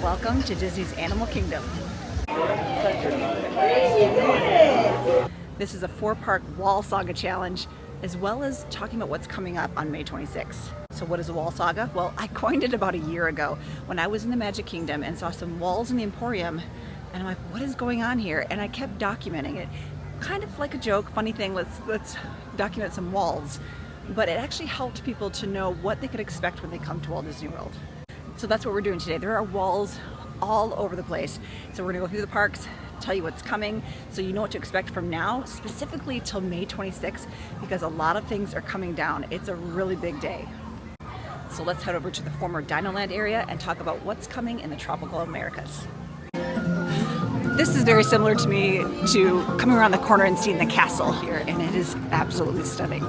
Welcome to Disney's Animal Kingdom. This is a 4-part wall saga challenge, as well as talking about what's coming up on May 26th. So what is a wall saga? Well, I coined it about a year ago when I was in the Magic Kingdom and saw some walls in the Emporium, and I'm like, what is going on here? And I kept documenting it. Kind of like a joke, funny thing, let's document some walls. But it actually helped people to know what they could expect when they come to Walt Disney World. So that's what we're doing today. There are walls all over the place. So we're gonna go through the parks, tell you what's coming, so you know what to expect from now, specifically till May 26th, because a lot of things are coming down. It's a really big day. So let's head over to the former Dinoland area and talk about what's coming in the tropical Americas. This is very similar to me to coming around the corner and seeing the castle here, and it is absolutely stunning.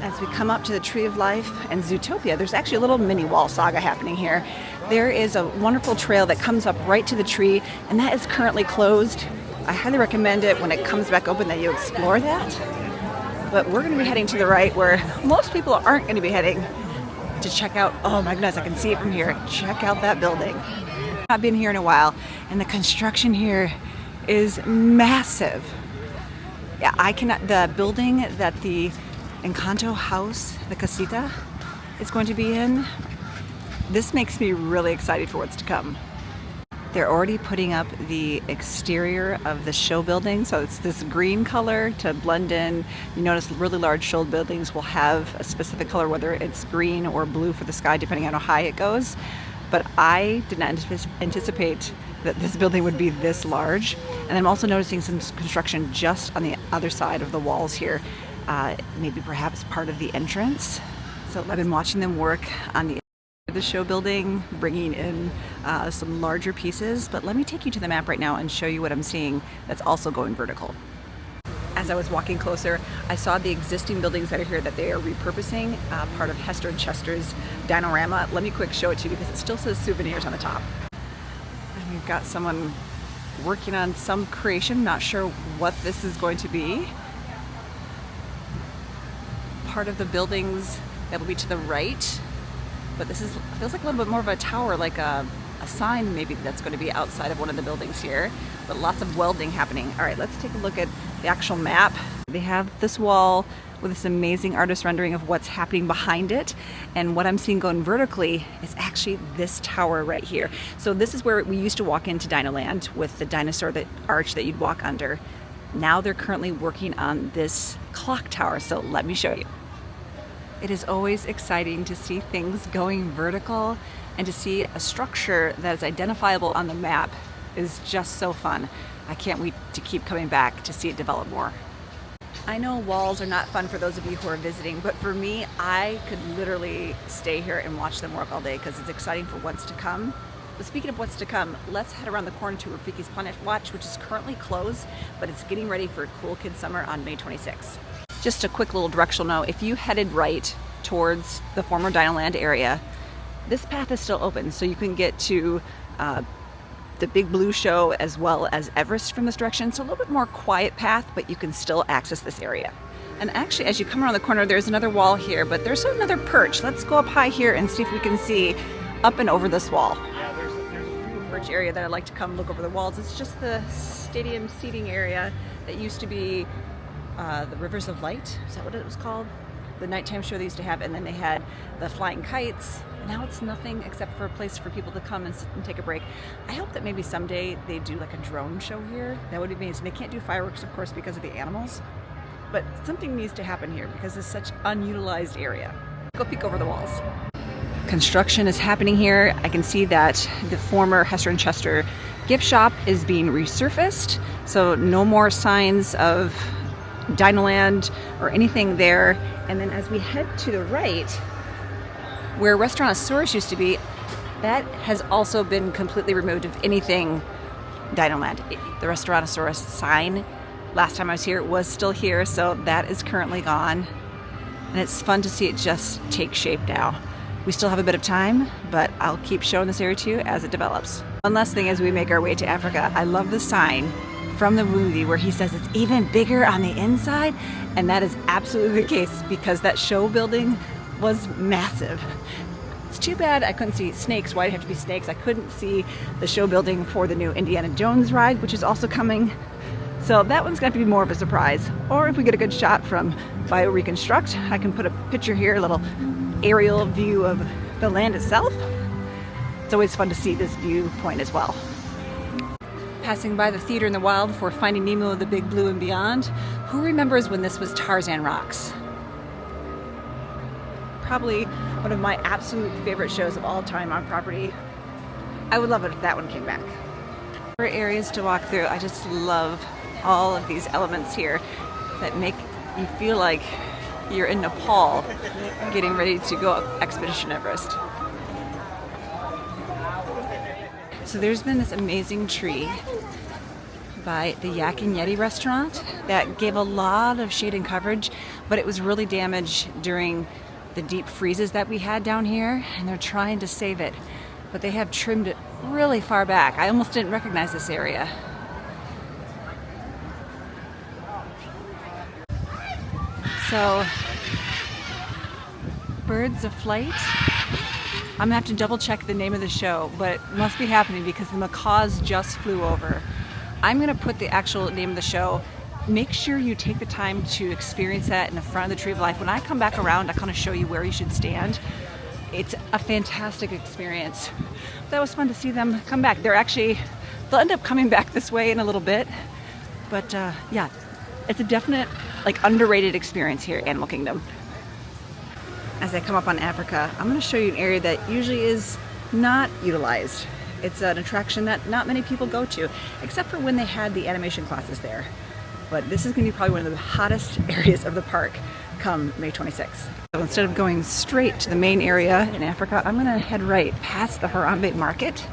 As we come up to the Tree of Life and Zootopia, there's actually a little mini wall saga happening here. There is a wonderful trail that comes up right to the tree, and that is currently closed. I highly recommend it when it comes back open that you explore that. But we're going to be heading to the right, where most people aren't going to be heading, to check out, oh my goodness, I can see it from here. Check out that building. I've been here in a while, and the construction here is massive. Yeah, the building that the Encanto house, the casita, is going to be in, this makes me really excited for what's to come. They're already putting up the exterior of the show building, so it's this green color to blend in. You notice really large show buildings will have a specific color, whether it's green or blue for the sky, depending on how high it goes. But I did not anticipate that this building would be this large. And I'm also noticing some construction just on the other side of the walls here. Maybe perhaps part of the entrance. So I've been watching them work on the show building, bringing in some larger pieces. But let me take you to the map right now and show you what I'm seeing that's also going vertical. As I was walking closer, I saw the existing buildings that are here that they are repurposing, part of Hester and Chester's Dinorama. Let me quick show it to you because it still says souvenirs on the top. And we've got someone working on some creation, not sure what this is going to be. Part of the buildings that will be to the right, but this feels like a little bit more of a tower, like a sign maybe that's going to be outside of one of the buildings here, but lots of welding happening. All right, let's take a look at the actual map. They have this wall with this amazing artist rendering of what's happening behind it, and what I'm seeing going vertically is actually this tower right here. So this is where we used to walk into Dinoland with the dinosaur arch that you'd walk under. Now they're currently working on this clock tower, so let me show you. It is always exciting to see things going vertical, and to see a structure that is identifiable on the map is just so fun. I can't wait to keep coming back to see it develop more. I know walls are not fun for those of you who are visiting, but for me, I could literally stay here and watch them work all day because it's exciting for what's to come. But speaking of what's to come, let's head around the corner to Rafiki's Planet Watch, which is currently closed, but it's getting ready for Cool Kids Summer on May 26th. Just a quick little directional note, if you headed right towards the former Dinoland area, this path is still open, so you can get to the Big Blue Show as well as Everest from this direction. It's a little bit more quiet path, but you can still access this area. And actually, as you come around the corner, there's another wall here, but there's another perch. Let's go up high here and see if we can see up and over this wall. Yeah, there's a perch area that I'd like to come look over the walls. It's just the stadium seating area that used to be the Rivers of Light. Is that what it was called? The nighttime show they used to have, and then they had the flying kites. Now it's nothing except for a place for people to come and sit and take a break. I hope that maybe someday they do like a drone show here. That would be amazing. They can't do fireworks, of course, because of the animals, but something needs to happen here because it's such unutilized area. Go peek over the walls. Construction is happening here. I can see that the former Hester and Chester gift shop is being resurfaced, so no more signs of Dinoland or anything there. And then as we head to the right, where Restaurantosaurus used to be, that has also been completely removed of anything Dinoland. The Restaurantosaurus sign, last time I was here, was still here, so that is currently gone. And it's fun to see it just take shape now. We still have a bit of time, but I'll keep showing this area to you as it develops. One last thing as we make our way to Africa, I love the sign from the movie where he says it's even bigger on the inside, and that is absolutely the case because that show building was massive. It's too bad I couldn't see snakes. Why'd it have to be snakes? I couldn't see the show building for the new Indiana Jones ride, which is also coming. So that one's going to be more of a surprise. Or if we get a good shot from Bio-Reconstruct, I can put a picture here, a little aerial view of the land itself. It's always fun to see this viewpoint as well. Passing by the Theater in the Wild for Finding Nemo, The Big Blue and Beyond. Who remembers when this was Tarzan Rocks? Probably one of my absolute favorite shows of all time on property. I would love it if that one came back. For areas to walk through, I just love all of these elements here that make you feel like you're in Nepal getting ready to go up Expedition Everest. So there's been this amazing tree by the Yak and Yeti restaurant that gave a lot of shade and coverage, but it was really damaged during the deep freezes that we had down here, and they're trying to save it, but they have trimmed it really far back. I almost didn't recognize this area. So, Birds of Flight. I'm gonna have to double check the name of the show, but it must be happening because the macaws just flew over. I'm gonna put the actual name of the show. Make sure you take the time to experience that in the front of the Tree of Life. When I come back around, I kind of show you where you should stand. It's a fantastic experience. That was fun to see them come back. They'll end up coming back this way in a little bit. But yeah, it's a definite, underrated experience here at Animal Kingdom. As I come up on Africa, I'm going to show you an area that usually is not utilized. It's an attraction that not many people go to, except for when they had the animation classes there. But this is going to be probably one of the hottest areas of the park come May 26th. So instead of going straight to the main area in Africa, I'm going to head right past the Harambe Market.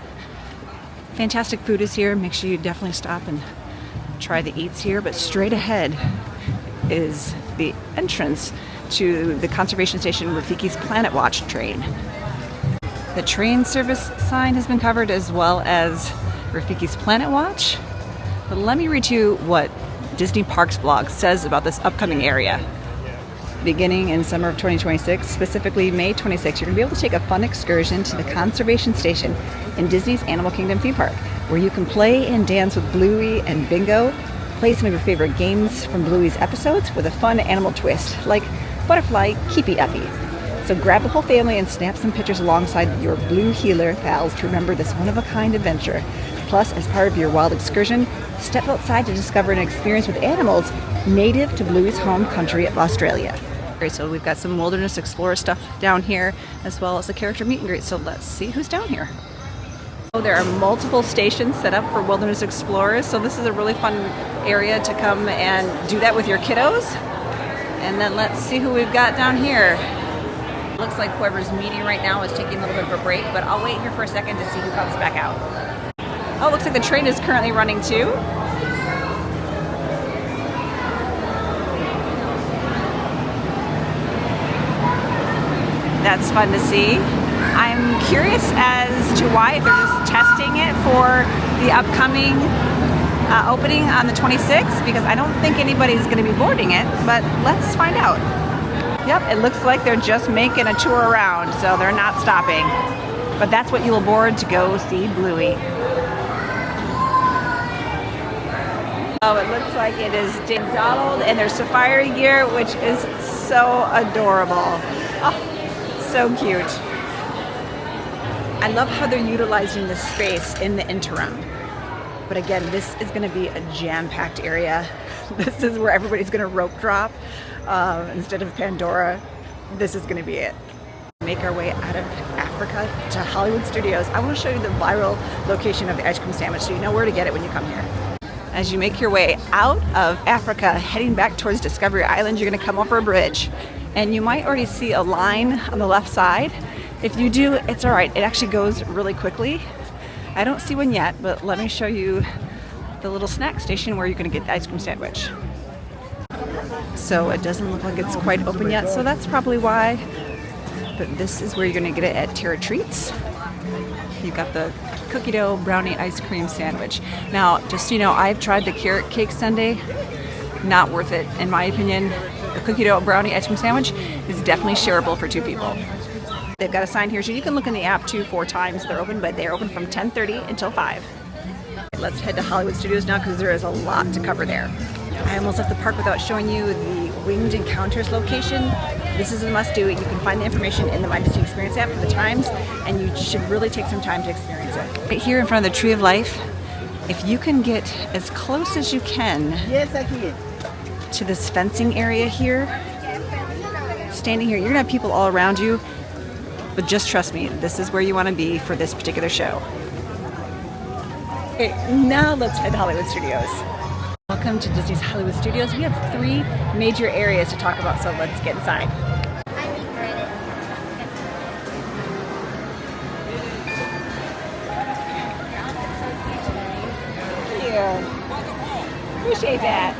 Fantastic food is here. Make sure you definitely stop and try the eats here. But straight ahead is the entrance to the conservation station Rafiki's Planet Watch train. The train service sign has been covered, as well as Rafiki's Planet Watch. But let me read you what Disney Parks blog says about this upcoming area. Beginning in summer of 2026, specifically May 26th, you're going to be able to take a fun excursion to the conservation station in Disney's Animal Kingdom theme park, where you can play and dance with Bluey and Bingo, play some of your favorite games from Bluey's episodes with a fun animal twist, like Butterfly Keepy Uppy. So grab the whole family and snap some pictures alongside your Blue Heeler pals to remember this one-of-a-kind adventure. Plus, as part of your wild excursion, step outside to discover an experience with animals native to Bluey's home country of Australia. Okay, so we've got some Wilderness Explorer stuff down here, as well as a character meet and greet. So let's see who's down here. Oh, there are multiple stations set up for Wilderness Explorers, so this is a really fun area to come and do that with your kiddos. And then let's see who we've got down here. Looks like whoever's meeting right now is taking a little bit of a break, but I'll wait here for a second to see who comes back out. Oh, looks like the train is currently running too. That's fun to see. I'm curious as to why, if they're just testing it for the upcoming opening on the 26th, because I don't think anybody's going to be boarding it, but let's find out. Yep, it looks like they're just making a tour around, so they're not stopping. But that's what you'll board to go see Bluey. Oh, it looks like it is Donald and their safari gear, which is so adorable. Oh, so cute. I love how they're utilizing this space in the interim. But again, this is going to be a jam-packed area. This is where everybody's going to rope drop. Instead of Pandora, this is going to be it. Make our way out of Africa to Hollywood Studios. I want to show you the viral location of the ice cream sandwich so you know where to get it when you come here. As you make your way out of Africa, heading back towards Discovery Island, you're going to come over a bridge. And you might already see a line on the left side. If you do, it's all right. It actually goes really quickly. I don't see one yet, but let me show you the little snack station where you're going to get the ice cream sandwich. So it doesn't look like it's quite open yet, so that's probably why. But this is where you're going to get it at Terra Treats. You've got the cookie dough brownie ice cream sandwich. Now, just so you know, I've tried the carrot cake sundae. Not worth it, in my opinion. The cookie dough brownie ice cream sandwich is definitely shareable for two people. They've got a sign here, so you can look in the app too 4 times they're open, but they're open from 10:30 until 5. Let's head to Hollywood Studios now because there is a lot to cover there. I almost left the park without showing you the Winged Encounters location. This is a must-do. You can find the information in the My Disney Experience app for the times, and you should really take some time to experience it. Right here in front of the Tree of Life, if you can get as close as you can, Yes, I can. to this fencing area here, standing here, you're gonna have people all around you, but just trust me, this is where you want to be for this particular show. Okay, now let's head to Hollywood Studios. Welcome to Disney's Hollywood Studios. We have 3 major areas to talk about, so let's get inside. Thank you. Appreciate that.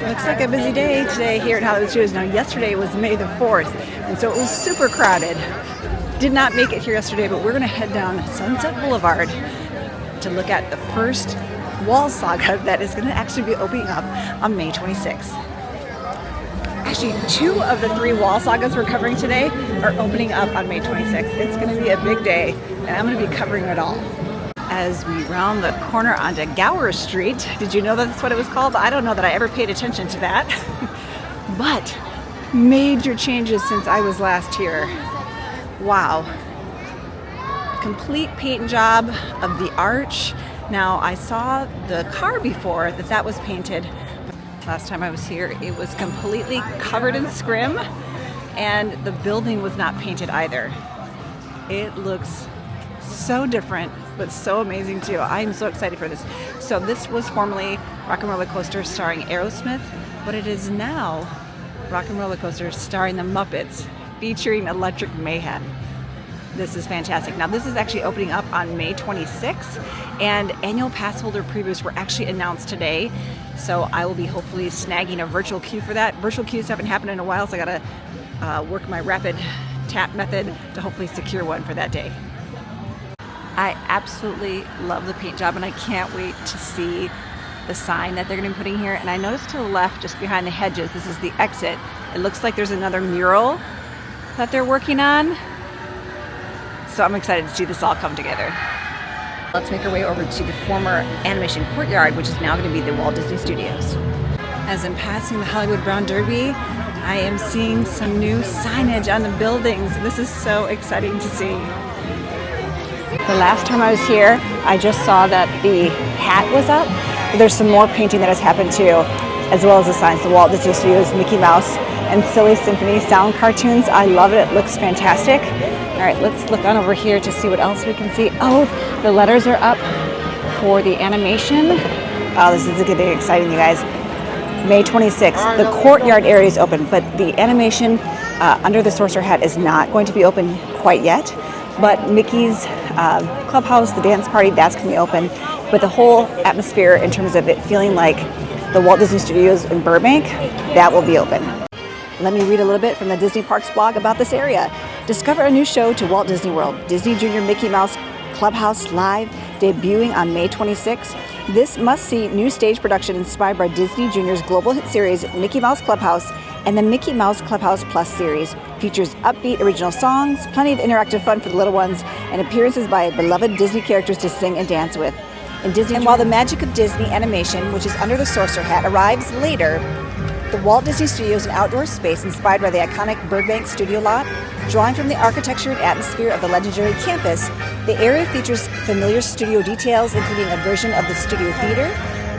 Looks like a busy day today here at Hollywood Studios. Now, yesterday was May the 4th, and so it was super crowded. Did not make it here yesterday, but we're going to head down Sunset Boulevard to look at the first wall saga that is going to actually be opening up on May 26th. Actually, 2 of the 3 wall sagas we're covering today are opening up on May 26th. It's going to be a big day, and I'm going to be covering it all. As we round the corner onto Gower Street, did you know that's what it was called? I don't know that I ever paid attention to that. But major changes since I was last here. Wow. Complete paint job of the arch. Now, I saw the car before that was painted. Last time I was here, it was completely covered in scrim, and the building was not painted either. It looks so different, but so amazing too. I'm so excited for this. So this was formerly Rock and Roller Coaster starring Aerosmith, but it is now Rock and Roller Coaster starring the Muppets, featuring Electric Mayhem. This is fantastic. Now, this is actually opening up on May 26th, and annual pass holder previews were actually announced today, so I will be hopefully snagging a virtual queue for that. Virtual queues haven't happened in a while, so I gotta work my rapid tap method to hopefully secure one for that day. I absolutely love the paint job, and I can't wait to see the sign that they're going to be putting here. And I noticed to the left, just behind the hedges, this is the exit. It looks like there's another mural that they're working on. So I'm excited to see this all come together. Let's make our way over to the former animation courtyard, which is now going to be the Walt Disney Studios. As I'm passing the Hollywood Brown Derby, I am seeing some new signage on the buildings. This is so exciting to see. The last time I was here, I just saw that the hat was up. There's some more painting that has happened too, as well as the signs. The Walt Disney Studios, Mickey Mouse, and Silly Symphony sound cartoons. I love it. It looks fantastic. All right, let's look on over here to see what else we can see. Oh, the letters are up for the animation. Oh, this is getting exciting, you guys. May 26th. The courtyard area is open, but the animation under the Sorcerer Hat is not going to be open quite yet. But Mickey's Clubhouse, the dance party, that's going to be open. But the whole atmosphere in terms of it feeling like the Walt Disney Studios in Burbank, that will be open. Let me read a little bit from the Disney Parks blog about this area. Discover a new show to Walt Disney World. Disney Junior Mickey Mouse Clubhouse Live, debuting on May 26th. This must-see new stage production inspired by Disney Junior's global hit series Mickey Mouse Clubhouse and the Mickey Mouse Clubhouse Plus series. Features upbeat original songs, plenty of interactive fun for the little ones, and appearances by beloved Disney characters to sing and dance with. And while the magic of Disney animation, which is under the Sorcerer Hat, arrives later, the Walt Disney Studios, an outdoor space inspired by the iconic Burbank studio lot, drawing from the architecture and atmosphere of the legendary campus, the area features familiar studio details, including a version of the Studio Theater,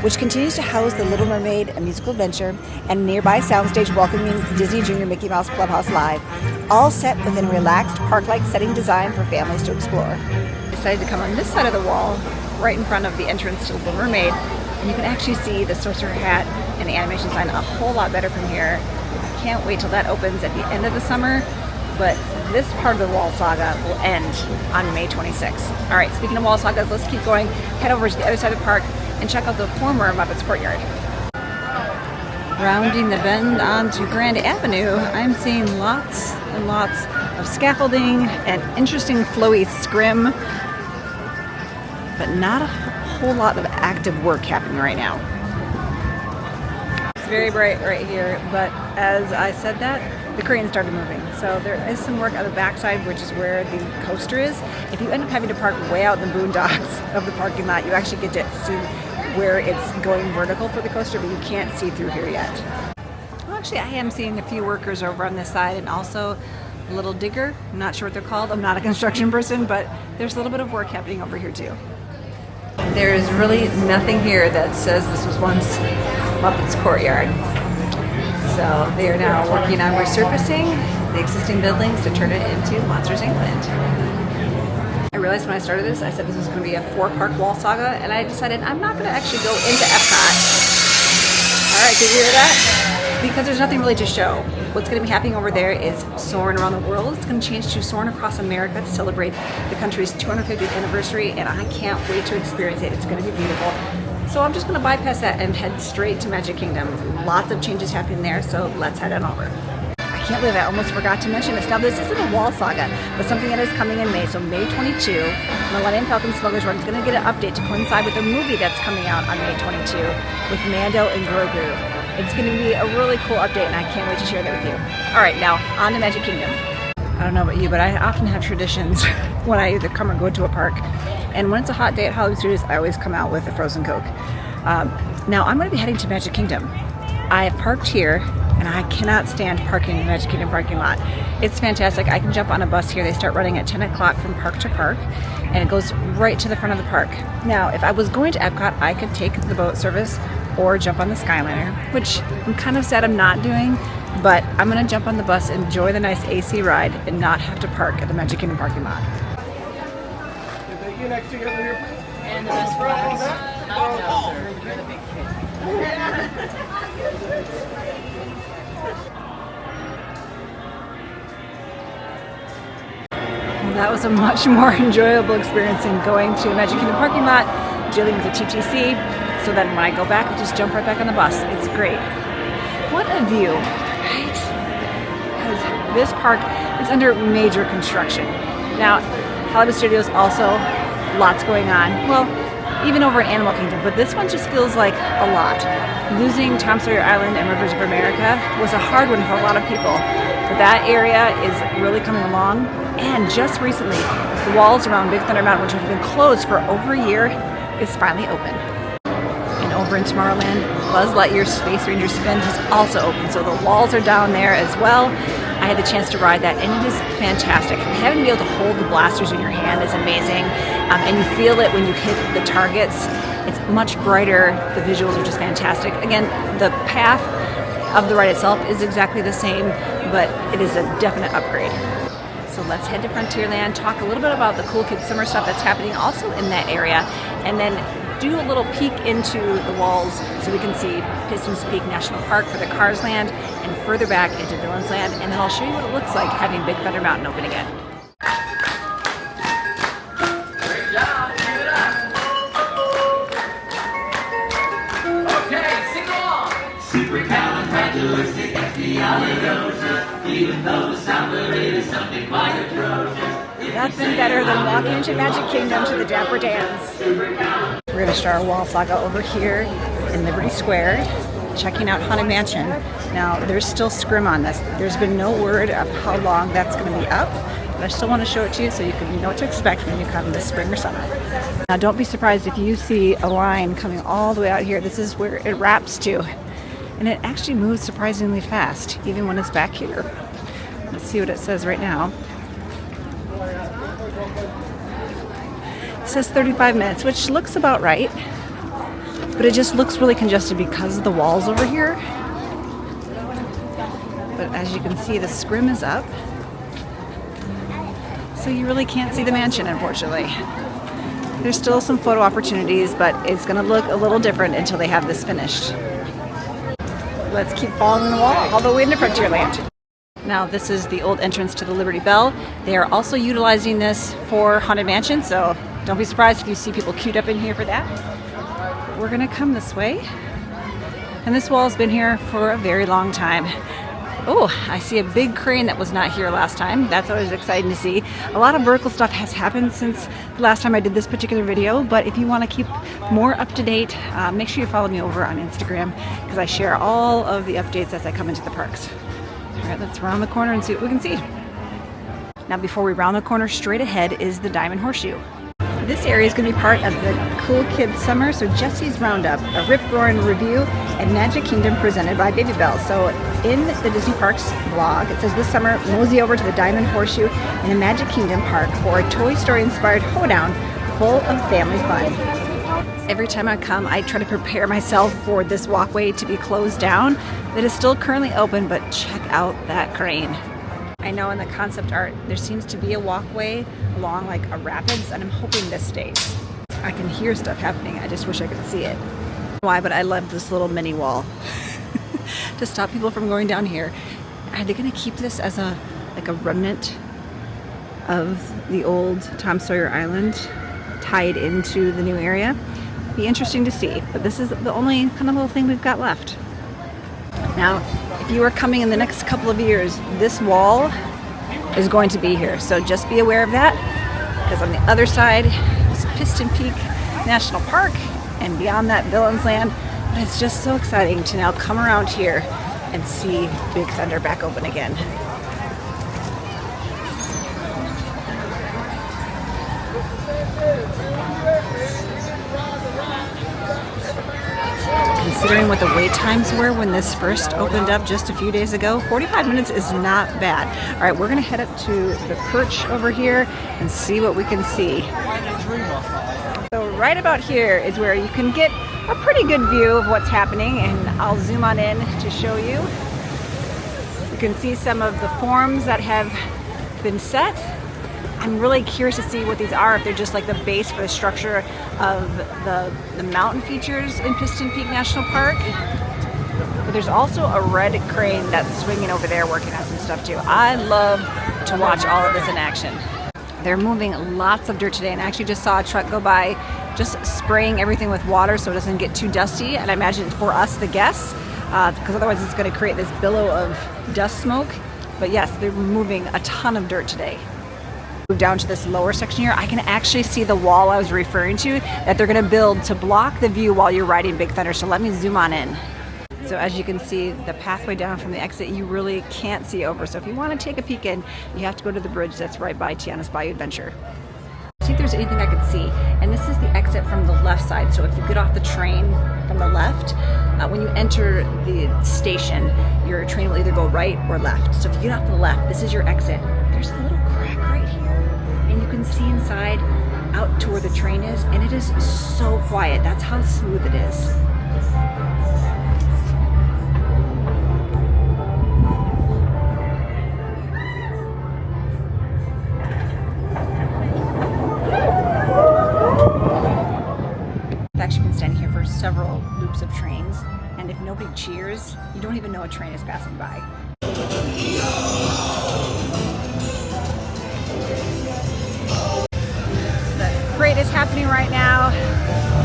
which continues to house The Little Mermaid, A Musical Adventure, and a nearby soundstage welcoming Disney Junior Mickey Mouse Clubhouse Live, all set within a relaxed, park-like setting designed for families to explore. I decided to come on this side of the wall, right in front of the entrance to The Little Mermaid, and you can actually see the Sorcerer Hat and the animation sign a whole lot better from here. I can't wait till that opens at the end of the summer, but this part of the Wall Saga will end on May 26th. All right, speaking of Wall Sagas, let's keep going. Head over to the other side of the park and check out the former Muppets Courtyard. Rounding the bend onto Grand Avenue, I'm seeing lots and lots of scaffolding and interesting flowy scrim, but not a whole lot of active work happening right now. It's very bright right here, but as I said that, the crane started moving. So there is some work on the backside, which is where the coaster is. If you end up having to park way out in the boondocks of the parking lot, you actually get to see where it's going vertical for the coaster, but you can't see through here yet. Well, actually, I am seeing a few workers over on this side, and also a little digger. I'm not sure what they're called. I'm not a construction person, but there's a little bit of work happening over here too. There's really nothing here that says this was once Muppets Courtyard. So they are now working on resurfacing the existing buildings to turn it into Monsters Inc. I realized when I started this, I said this was going to be a 4-park wall saga, and I decided I'm not going to actually go into Epcot. All right, did you hear that? Because there's nothing really to show. What's going to be happening over there is Soarin' Around the World. It's going to change to Soarin' Across America to celebrate the country's 250th anniversary, and I can't wait to experience it. It's going to be beautiful. So I'm just going to bypass that and head straight to Magic Kingdom. Lots of changes happening there, so let's head on over. I can't believe I almost forgot to mention this. Now, this isn't a wall saga, but something that is coming in May. So May 22, Millennium Falcon Smuggler's Run is going to get an update to coincide with the movie that's coming out on May 22 with Mando and Grogu. It's going to be a really cool update, and I can't wait to share that with you. All right, now on to Magic Kingdom. I don't know about you, but I often have traditions when I either come or go to a park. And when it's a hot day at Hollywood Studios, I always come out with a frozen Coke. Now I'm going to be heading to Magic Kingdom. I have parked here, and I cannot stand parking in the Magic Kingdom parking lot. It's fantastic. I can jump on a bus here. They start running at 10 o'clock from park to park, and it goes right to the front of the park. Now, if I was going to Epcot, I could take the boat service or jump on the Skyliner, which I'm kind of sad I'm not doing, but I'm going to jump on the bus, enjoy the nice AC ride, and not have to park at the Magic Kingdom parking lot. Next to you over here, please. And the best fries. No, sir. You're the big kid. Well, that was a much more enjoyable experience than going to Magic Kingdom parking lot, dealing with the TTC, so then when I go back, I just jump right back on the bus. It's great. What a view, right? Because this park is under major construction. Now, Hollywood Studios also lots going on. Well, even over in Animal Kingdom, but this one just feels like a lot. Losing Tom Sawyer Island and Rivers of America was a hard one for a lot of people, but that area is really coming along. And just recently, the walls around Big Thunder Mountain, which have been closed for over a year, is finally open. And over in Tomorrowland, Buzz Lightyear's Space Ranger Spin has also opened, so the walls are down there as well. I had the chance to ride that, and it is fantastic. Having to be able to hold the blasters in your hand is amazing, and you feel it when you hit the targets. It's much brighter. The visuals are just fantastic. Again, the path of the ride itself is exactly the same, but it is a definite upgrade. So let's head to Frontierland, talk a little bit about the cool kids summer stuff that's happening also in that area, and then do a little peek into the walls so we can see Pistons Peak National Park for the Cars Land and further back into Villains Land, and then I'll show you what it looks like having Big Thunder Mountain open again. Great job. Keep it up. Okay, sing along. Supercalifragilisticexpialidocious. Even though the sound of it is something quite atrocious. Nothing better than walking into Magic Kingdom to the Dapper Dans. We're going to start our wall saga over here in Liberty Square, checking out Haunted Mansion. Now, there's still scrim on this. There's been no word of how long that's going to be up, but I still want to show it to you so you can know what to expect when you come this spring or summer. Now, don't be surprised if you see a line coming all the way out here. This is where it wraps to, and it actually moves surprisingly fast, even when it's back here. Let's see what it says right now. It says 35 minutes, which looks about right, but it just looks really congested because of the walls over here. But as you can see, the scrim is up, so you really can't see the mansion, unfortunately. There's still some photo opportunities, but it's going to look a little different until they have this finished. Let's keep following the wall all the way into Frontierland. Now, this is the old entrance to the Liberty Bell. They are also utilizing this for Haunted Mansion, so don't be surprised if you see people queued up in here for that. We're gonna come this way. And this wall has been here for a very long time. Oh, I see a big crane that was not here last time. That's always exciting to see. A lot of vertical stuff has happened since the last time I did this particular video, but if you want to keep more up to date, make sure you follow me over on Instagram because I share all of the updates as I come into the parks. All right, let's round the corner and see what we can see. Now before we round the corner, straight ahead is the Diamond Horseshoe. This area is going to be part of the Cool Kids Summer, so Jesse's Roundup, a rip-roaring review, and Magic Kingdom presented by Baby Bell. So in the Disney Parks blog, it says this summer, mosey over to the Diamond Horseshoe in the Magic Kingdom Park for a Toy Story-inspired hoedown full of family fun. Every time I come, I try to prepare myself for this walkway to be closed down. That is still currently open, but check out that crane. I know in the concept art there seems to be a walkway along like a rapids, and I'm hoping this stays. I can hear stuff happening, I just wish I could see it. Why, but I love this little mini wall to stop people from going down here. Are they going to keep this as a remnant of the old Tom Sawyer Island tied into the new area? Be interesting to see, but this is the only kind of little thing we've got left. Now, if you are coming in the next couple of years, this wall is going to be here. So just be aware of that, because on the other side is Piston Peak National Park, and beyond that, Villains Land. But it's just so exciting to now come around here and see Big Thunder back open again. Considering what the wait times were when this first opened up just a few days ago, 45 minutes is not bad. All right, we're gonna head up to the perch over here and see what we can see. So right about here is where you can get a pretty good view of what's happening, and I'll zoom on in to show you. You can see some of the forms that have been set. I'm really curious to see what these are, if they're just like the base for the structure of the mountain features in Piston Peak National Park. But there's also a red crane that's swinging over there working on some stuff too. I love to watch all of this in action. They're moving lots of dirt today, and I actually just saw a truck go by just spraying everything with water so it doesn't get too dusty, and I imagine it's for us, the guests, because otherwise it's going to create this billow of dust smoke. But yes, they're moving a ton of dirt today. Down to this lower section here, I can actually see the wall I was referring to that they're going to build to block the view while you're riding Big Thunder. So let me zoom on in. So as you can see, the pathway down from the exit you really can't see over. So if you want to take a peek in, you have to go to the bridge that's right by Tiana's Bayou Adventure. See if there's anything I could see. And this is the exit from the left side. So if you get off the train from the left, when you enter the station, your train will either go right or left. So if you get off to the left, this is your exit. There's a little crack right here, and you can see inside out to where the train is, and it is so quiet. That's how smooth it is. I've actually been standing here for several loops of trains, and if nobody cheers, you don't even know a train is passing by. Parade is happening right now.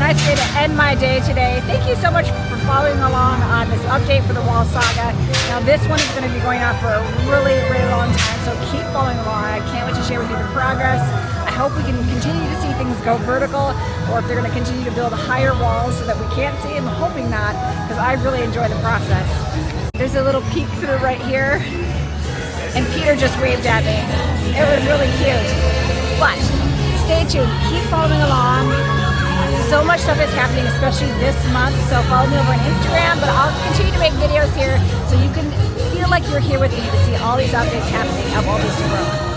Nice way to end my day today. Thank you so much for following along on this update for the Wall Saga. Now this one is going to be going on for a really, really long time, so keep following along. I can't wait to share with you the progress. I hope we can continue to see things go vertical, or if they're going to continue to build higher walls so that we can't see. I'm hoping not, because I really enjoy the process. There's a little peek through right here, and Peter just waved at me. It was really cute. But stay tuned, keep following along. So much stuff is happening, especially this month, so follow me over on Instagram, but I'll continue to make videos here so you can feel like you're here with me to see all these updates happening at Walt Disney World.